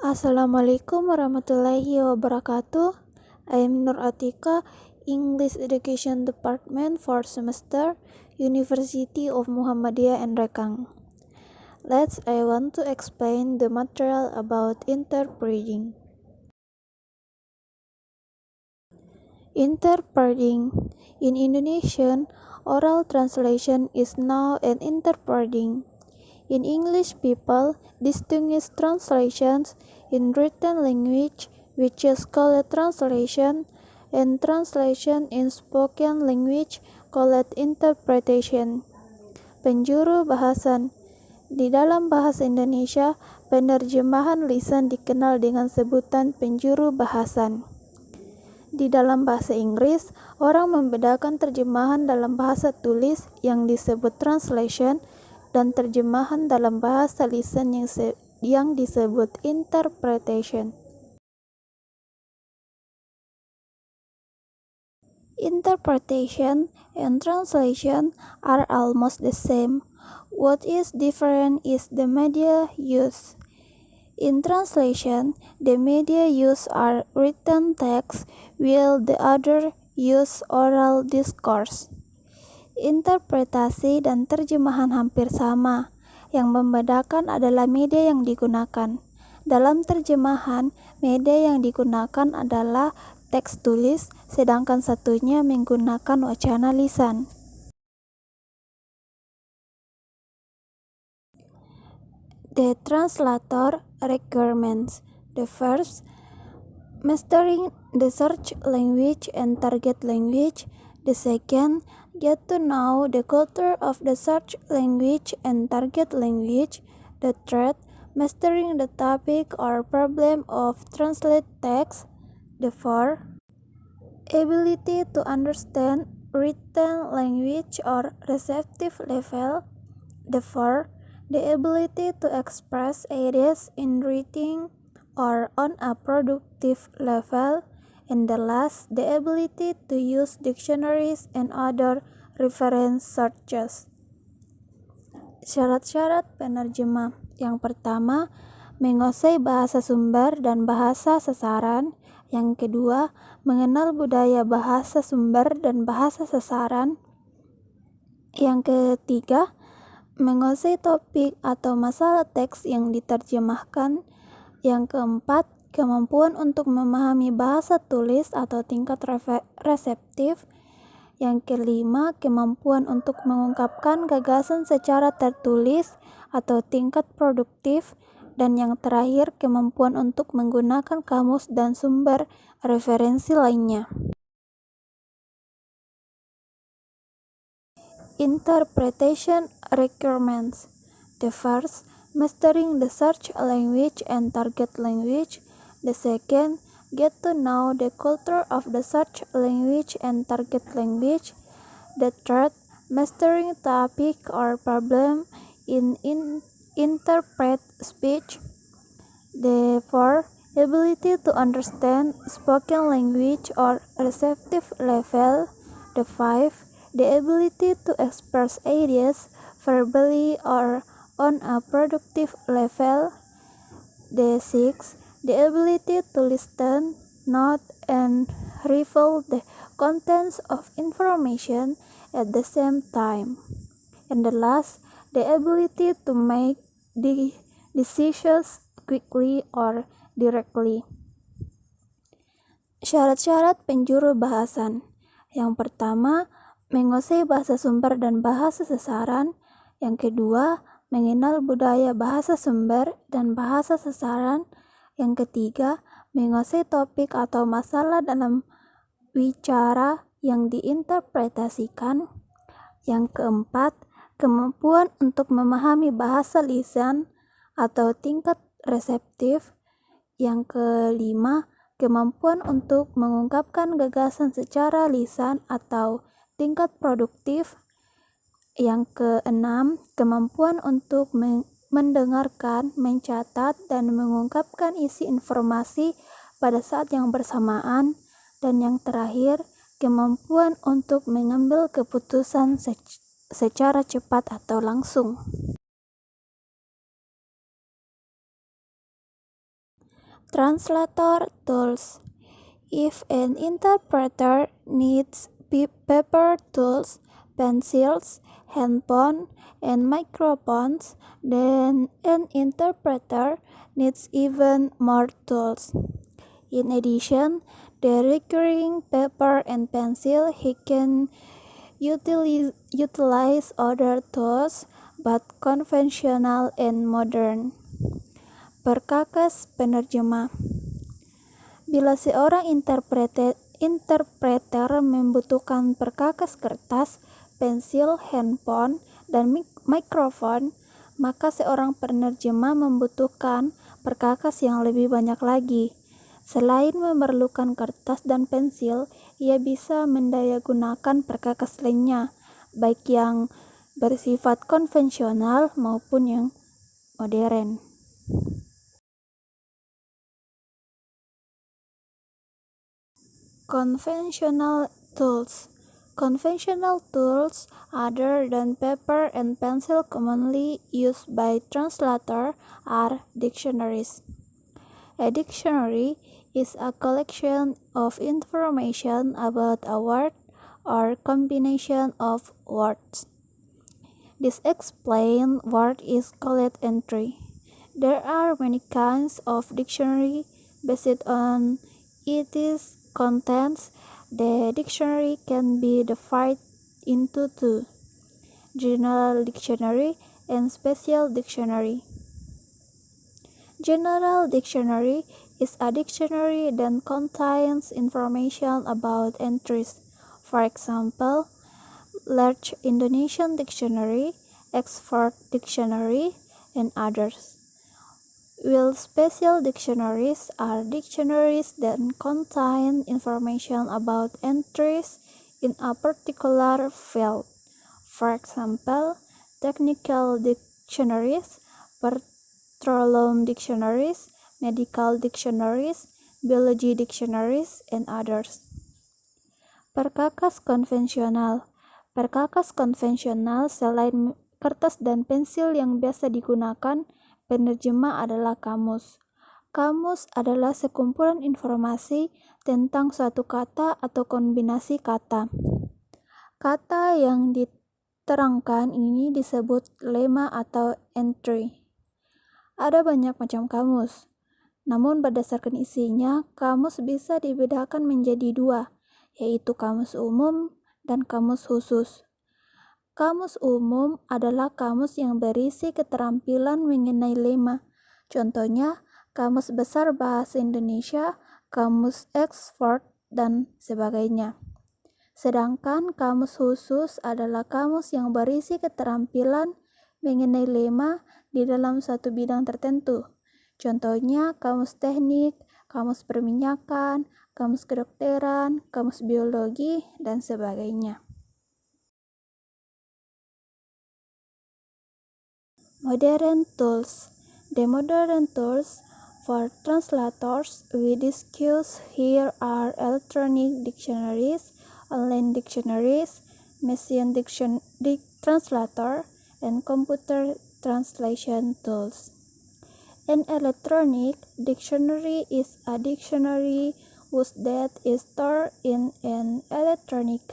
Assalamualaikum warahmatullahi wabarakatuh. I am Nur Atika, English Education Department 4th semester, University of Muhammadiyah Enrekang. I want to explain the material about interpreting. Interpreting. In Indonesian, oral translation is now an interpreting. In English, people distinguish translations in written language, which is called translation, and translation in spoken language, called interpretation. Penjuru bahasan. Di dalam bahasa Indonesia, penerjemahan lisan dikenal dengan sebutan penjuru bahasan. Di dalam bahasa Inggris, orang membedakan terjemahan dalam bahasa tulis yang disebut translation dan terjemahan dalam bahasa lisan yang disebut interpretation. Interpretation and translation are almost the same. What is different is the media used. In translation, the media used are written text, while the other use oral discourse. Interpretasi dan terjemahan hampir sama. Yang membedakan adalah media yang digunakan. Dalam terjemahan, media yang digunakan adalah teks tulis, sedangkan satunya menggunakan wacana lisan. The translator requirements. The first, mastering the search language and target language. The second, get to know the culture of the search language and target language. The third, mastering the topic or problem of translate text. The fourth, ability to understand written language or receptive level. The fourth, the ability to express ideas in writing or on a productive level. And the last, the ability to use dictionaries and other reference searches. Syarat-syarat penerjemah. Yang pertama, menguasai bahasa sumber dan bahasa sasaran. Yang kedua, mengenal budaya bahasa sumber dan bahasa sasaran. Yang ketiga, menguasai topik atau masalah teks yang diterjemahkan. Yang keempat, kemampuan untuk memahami bahasa tulis atau tingkat reseptif. Yang kelima, kemampuan untuk mengungkapkan gagasan secara tertulis atau tingkat produktif. Dan yang terakhir, kemampuan untuk menggunakan kamus dan sumber referensi lainnya. Interpretation requirements. The first, mastering the search language and target language. The second, get to know the culture of the search language and target language. The third, mastering topic or problem in interpret speech. The fourth, ability to understand spoken language or receptive level. The fifth, the ability to express ideas verbally or on a productive level. The sixth, the ability to listen, note, and reveal the contents of information at the same time. And the last, the ability to make the decisions quickly or directly. Syarat-syarat penjuru bahasan. Yang pertama, menguasai bahasa sumber dan bahasa sasaran. Yang kedua, mengenal budaya bahasa sumber dan bahasa sasaran. Yang ketiga, menguasai topik atau masalah dalam wicara yang diinterpretasikan. Yang keempat, kemampuan untuk memahami bahasa lisan atau tingkat reseptif. Yang kelima, kemampuan untuk mengungkapkan gagasan secara lisan atau tingkat produktif. Yang keenam, kemampuan untuk mendengarkan, mencatat, dan mengungkapkan isi informasi pada saat yang bersamaan. Dan yang terakhir, kemampuan untuk mengambil keputusan secara cepat atau langsung. Translator tools. If an interpreter needs paper tools, pencils, handphone, and microphones, then an interpreter needs even more tools. In addition, the requiring paper and pencil, he can utilize other tools, but conventional and modern. Perkakas penerjemah. Bila seorang interpreter membutuhkan perkakas kertas, pensil, handphone, dan mikrofon, maka seorang penerjemah membutuhkan perkakas yang lebih banyak lagi. Selain memerlukan kertas dan pensil, ia bisa mendayagunakan perkakas lainnya, baik yang bersifat konvensional maupun yang modern. Conventional tools. Conventional tools other than paper and pencil commonly used by translator are dictionaries. A dictionary is a collection of information about a word or combination of words. This explained word is called entry. There are many kinds of dictionary based on its contents. The dictionary can be divided into two: general dictionary and special dictionary. General dictionary is a dictionary that contains information about entries. For example, Large Indonesian Dictionary, Oxford Dictionary, and others. While special dictionaries are dictionaries that contain information about entries in a particular field. For example, technical dictionaries, petroleum dictionaries, medical dictionaries, biology dictionaries, and others. Perkakas konvensional. Perkakas konvensional selain kertas dan pensil yang biasa digunakan penerjemah adalah kamus. Kamus adalah sekumpulan informasi tentang suatu kata atau kombinasi kata. Kata yang diterangkan ini disebut lema atau entry. Ada banyak macam kamus. Namun berdasarkan isinya, kamus bisa dibedakan menjadi dua, yaitu kamus umum dan kamus khusus. Kamus umum adalah kamus yang berisi keterampilan mengenai lema. Contohnya, Kamus Besar Bahasa Indonesia, Kamus Oxford, dan sebagainya. Sedangkan kamus khusus adalah kamus yang berisi keterampilan mengenai lema di dalam satu bidang tertentu. Contohnya, kamus teknik, kamus perminyakan, kamus kedokteran, kamus biologi, dan sebagainya. Modern tools. The modern tools for translators we discuss here are electronic dictionaries, online dictionaries, machine translator, and computer translation tools. An electronic dictionary is a dictionary whose data is stored in an electronic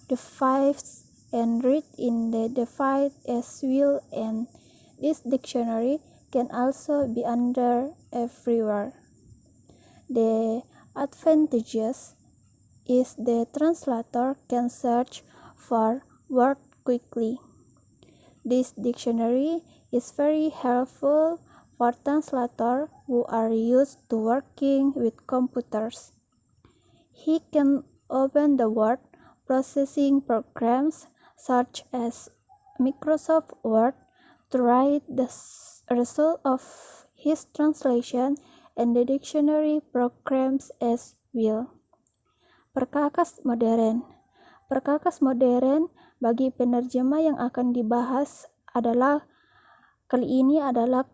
device and read in the device as well, and this dictionary can also be under everywhere. The advantages is the translator can search for words quickly. This dictionary is very helpful for translators who are used to working with computers. He can open the word processing programs such as Microsoft Word to write the result of his translation and the dictionary programs as well. Perkakas modern. Perkakas modern bagi penerjemah yang akan dibahas kali ini adalah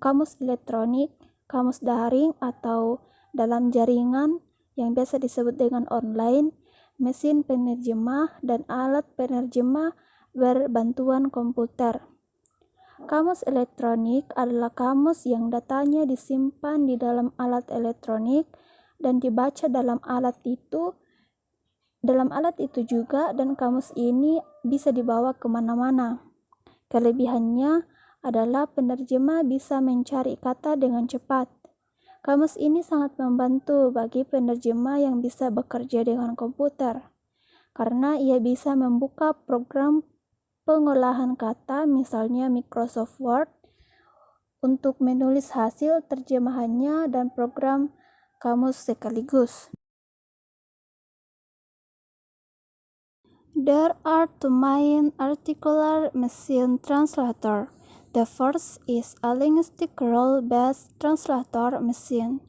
kamus elektronik, kamus daring atau dalam jaringan yang biasa disebut dengan online, mesin penerjemah, dan alat penerjemah berbantuan komputer. Kamus elektronik adalah kamus yang datanya disimpan di dalam alat elektronik dan dibaca dalam alat itu juga, dan kamus ini bisa dibawa kemana-mana. Kelebihannya adalah penerjemah bisa mencari kata dengan cepat. Kamus ini sangat membantu bagi penerjemah yang bisa bekerja dengan komputer, karena ia bisa membuka program pengolahan kata, misalnya Microsoft Word, untuk menulis hasil terjemahannya dan program kamus sekaligus. There are two main articular machine translators. The first is a linguistic role-based translator machine.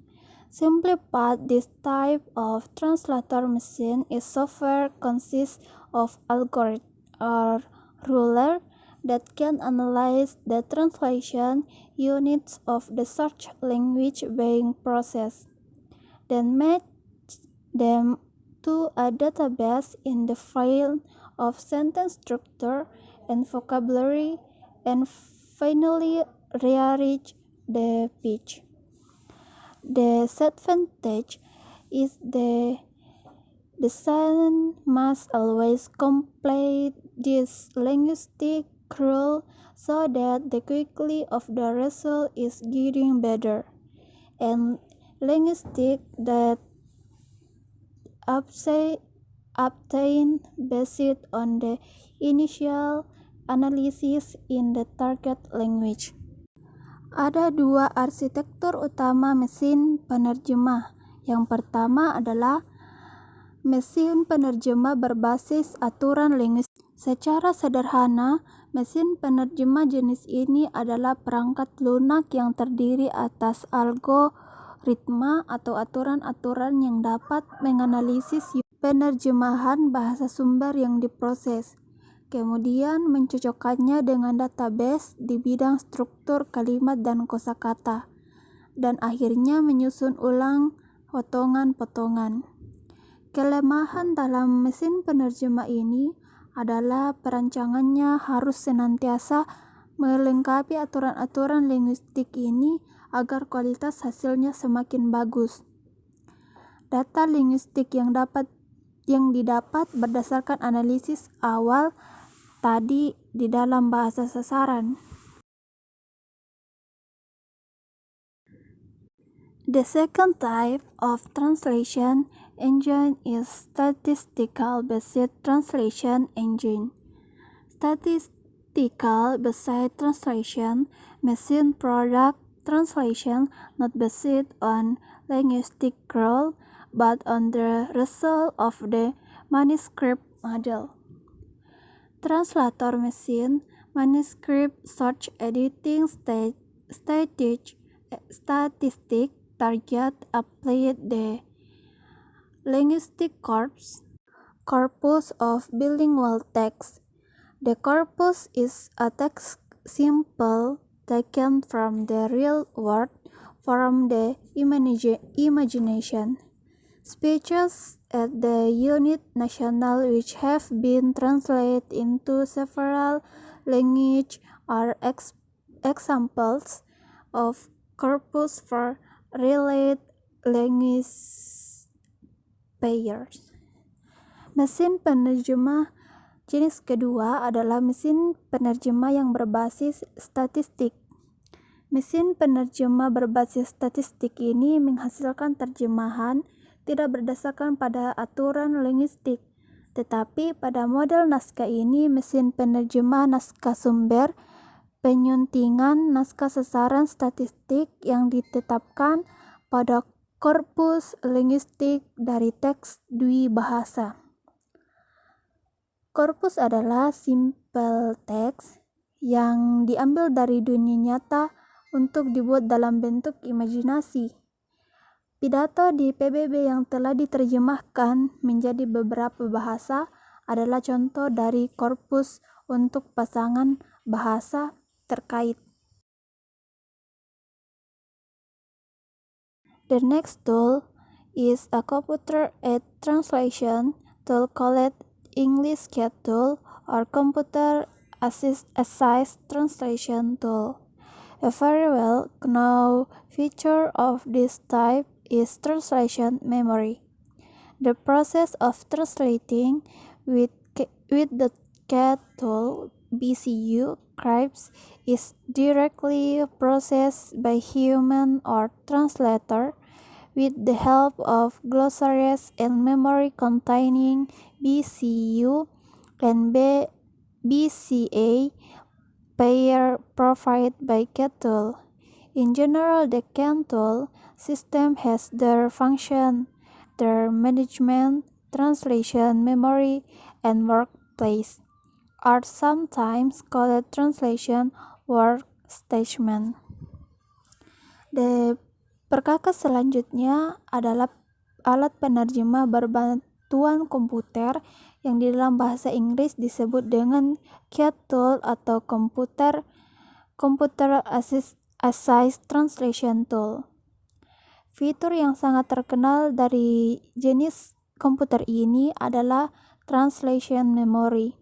Simply put, this type of translator machine is software consists of algorithm or ruler that can analyze the translation units of the search language being processed, then match them to a database in the field of sentence structure and vocabulary, and finally rearrange the pitch. The disadvantage is the design must always complete this linguistic rule so that the quality of the result is getting better, and linguistic that obtained based on the initial analysis in the target language. Ada dua arsitektur utama mesin penerjemah. Yang pertama adalah mesin penerjemah berbasis aturan linguistik. Secara sederhana, mesin penerjemah jenis ini adalah perangkat lunak yang terdiri atas algoritma atau aturan-aturan yang dapat menganalisis penerjemahan bahasa sumber yang diproses, kemudian mencocokkannya dengan database di bidang struktur kalimat dan kosakata, dan akhirnya menyusun ulang potongan-potongan. Kelemahan dalam mesin penerjemah ini adalah perancangannya harus senantiasa melengkapi aturan-aturan linguistik ini agar kualitas hasilnya semakin bagus. Data linguistik yang didapat berdasarkan analisis awal tadi di dalam bahasa sasaran. The second type of translation engine is statistical-based translation engine. Statistical-based translation machine product translation not based on linguistic rule but on the result of the manuscript model. Translator machine manuscript search editing statistic target applied the linguistic corpus of bilingual text. The corpus is a text sample taken from the real world, from the imagination. Speeches at the unit national which have been translated into several languages are examples of corpus for related language pairs. Mesin penerjemah jenis kedua adalah mesin penerjemah yang berbasis statistik. Mesin penerjemah berbasis statistik ini menghasilkan terjemahan tidak berdasarkan pada aturan linguistik, tetapi pada model naskah ini mesin penerjemah naskah sumber penyuntingan naskah sasaran statistik yang ditetapkan pada korpus linguistik dari teks dwibahasa. Korpus adalah simple text yang diambil dari dunia nyata untuk dibuat dalam bentuk imajinasi. Pidato di PBB yang telah diterjemahkan menjadi beberapa bahasa adalah contoh dari korpus untuk pasangan bahasa terkait. The next tool is a computer-aided translation tool called English Cat Tool or Computer assist translation tool. A very well-known feature of this type is translation memory. The process of translating with the CAT tool BCU scripts is directly processed by human or translator with the help of glossaries and memory containing BCU and BCA pair provided by CAT tool. In general, the CAT tool system has their function, their management, translation memory, and workplace are sometimes called translation workstation. Perkakas selanjutnya adalah alat penerjemah berbantuan komputer yang di dalam bahasa Inggris disebut dengan CAT tool atau Computer Assist Translation Tool. Fitur yang sangat terkenal dari jenis komputer ini adalah translation memory.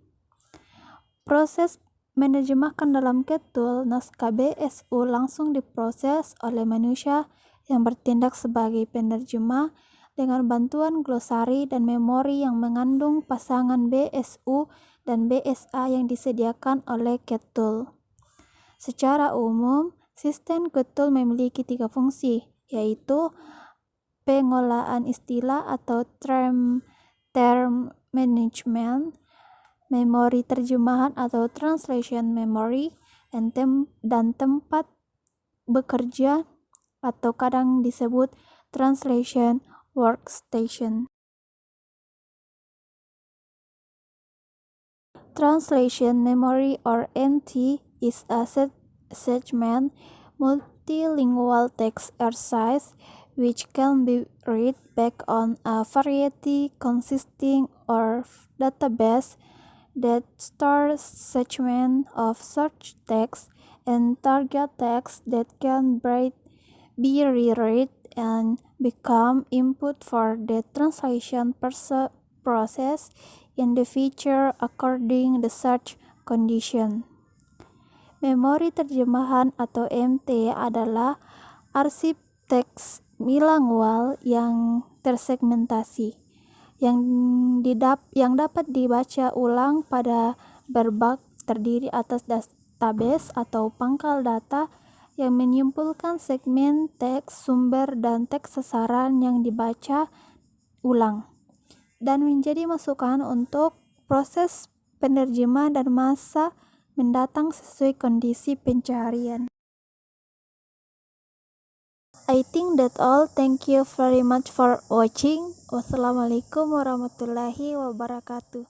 Proses menerjemahkan dalam CAT tool naskah BSU langsung diproses oleh manusia yang bertindak sebagai penerjemah dengan bantuan glosari dan memori yang mengandung pasangan BSU dan BSA yang disediakan oleh CAT tool. Secara umum, sistem CAT tool memiliki 3 fungsi, yaitu pengolahan istilah atau term management, memori terjemahan atau translation memory, dan tempat bekerja atau kadang disebut translation workstation. Translation memory or NT is a segment multilingual text exercise which can be read back on a variety consisting of database that stores segments of search text and target text that can be reread and become input for the translation process in the future according the search condition. Memori terjemahan atau MT adalah arsip teks bilingual yang tersegmentasi yang dapat dibaca ulang pada berbak terdiri atas database atau pangkal data yang menyimpulkan segmen teks sumber dan teks sasaran yang dibaca ulang dan menjadi masukan untuk proses penerjemah dan masa mendatang sesuai kondisi pencarian. I think that's all. Thank you very much for watching. Wassalamualaikum warahmatullahi wabarakatuh.